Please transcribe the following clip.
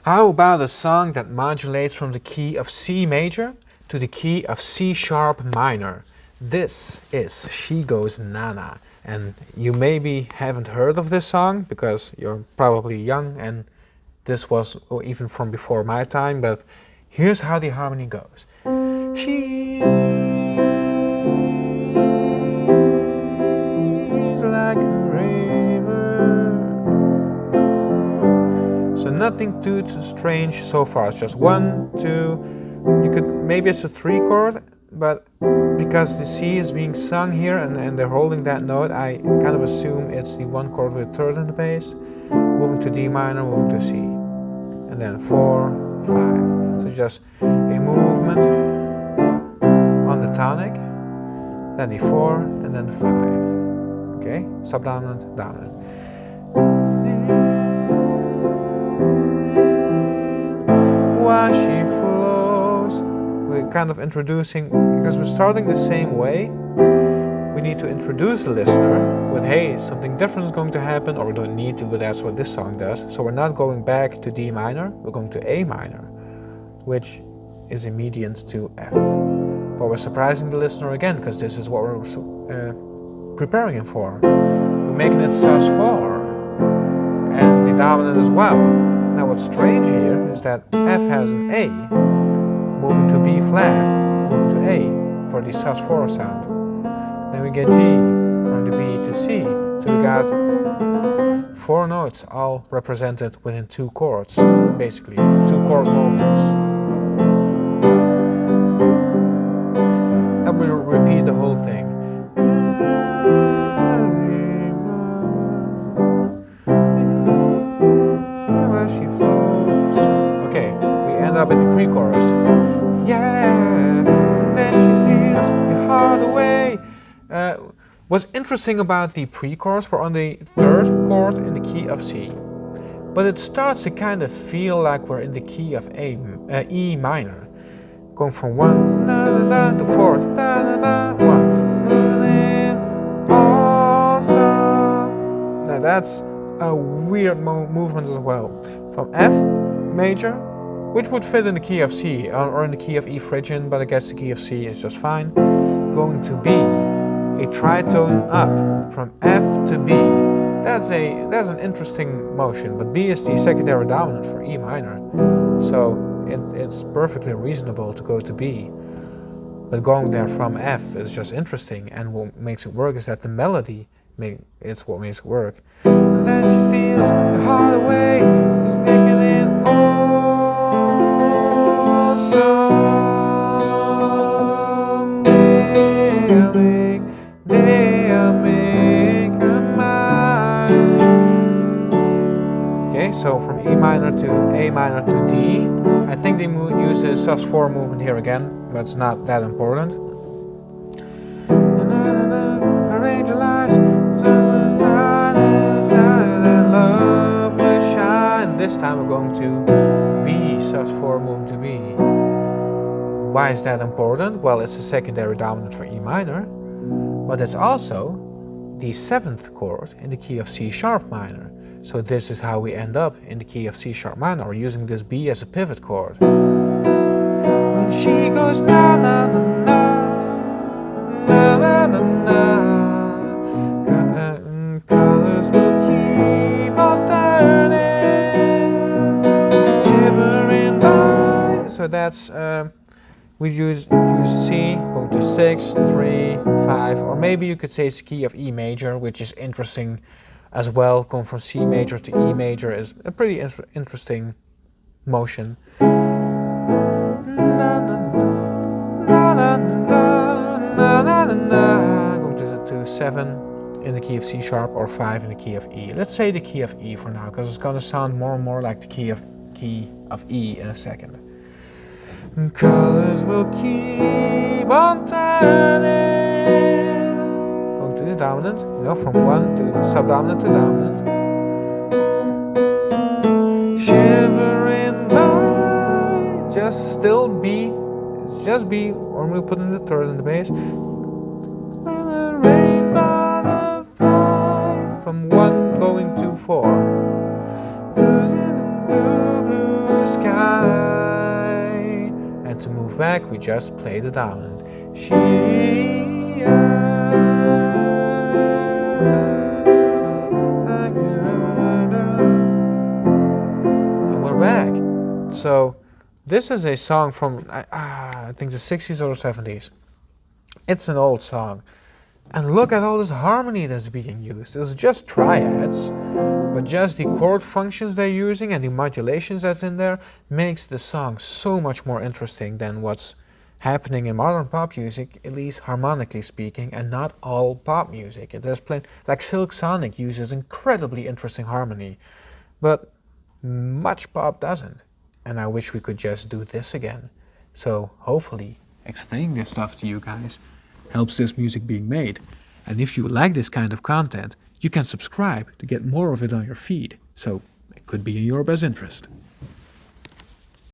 How about a song that modulates from the key of C major to the key of C sharp minor? This is She Goes Nana. And you maybe haven't heard of this song because you're probably young and this was even from before my time, but here's how the harmony goes. She's like a raven. So nothing too strange so far. It's just 1, 2. You could maybe it's a 3 chord, but because the C is being sung here and they're holding that note, I kind of assume it's the 1 chord with 3rd in the bass, moving to D minor, moving to C, and then 4, 5. So just a movement on the tonic, then the 4, and then the 5. Okay, subdominant, dominant. While she flows, we're kind of introducing, because we're starting the same way, we need to introduce the listener with, hey, something different is going to happen, or we don't need to, but that's what this song does. So we're not going back to D minor, we're going to A minor, which is immediate to F. But we're surprising the listener again, because this is what we're preparing him for. We're making it sus4, and the dominant as well. Now what's strange here is that F has an A, moving to B flat, moving to A for the sus4 sound. Then we get G from the B to C. So we got 4 notes all represented within 2 chords, basically 2 chord movements. And we'll repeat the whole thing. She flows. Okay, we end up in the pre-chorus. Yeah, and then she steals your heart away. What's interesting about the pre-chorus, we're on the 3rd chord in the key of C, but it starts to kind of feel like we're in the key of E minor, going from 1 na, na, na, to 4th na, na, na, 1. Moving awesome. Now that's a weird movement as well. From F major, which would fit in the key of C or in the key of E Phrygian, but I guess the key of C is just fine. Going to B, a tritone up from F to B. That's an interesting motion, but B is the secondary dominant for E minor, so it's perfectly reasonable to go to B. But going there from F is just interesting, and what makes it work is that the melody. It's what makes it work. And then she steals the heart away. She's making it awesome. They'll make her mine. Okay, so from E minor to A minor to D. I think they use the sus4 movement here again, but it's not that important. Arrange your lies. Love will shine. This time we're going to B, sus4 moving to B. Why is that important? Well, it's a secondary dominant for E minor, but it's also the 7th chord in the key of C sharp minor. So this is how we end up in the key of C sharp minor. We're using this B as a pivot chord. When she goes na na na na na na na na. Colors will keep on turning, shivering by. So that's we use C, going to 6, 3, 5, or maybe you could say it's the key of E major, which is interesting as well. Going from C major to E major is a pretty interesting motion. Going to 7. In the key of C sharp, or 5 in the key of E. Let's say the key of E for now, because it's going to sound more and more like the key of E in a second. Colors will keep on turning. Going to the dominant, from 1 to subdominant to dominant. Shivering by, just still B. It's just B, or we'll put in the 3rd in the bass. From 1 going to 4. Blue, blue, move back, we just play the dominant. She, and we're back. So this is a song from, I think the 60s or 70s. It's an old song. And look at all this harmony that's being used. It's just triads, but just the chord functions they're using and the modulations that's in there makes the song so much more interesting than what's happening in modern pop music, at least harmonically speaking, and not all pop music. There's plenty, like Silk Sonic uses incredibly interesting harmony, but much pop doesn't. And I wish we could just do this again. So hopefully explaining this stuff to you guys helps this music being made. And if you like this kind of content, you can subscribe to get more of it on your feed. So it could be in your best interest.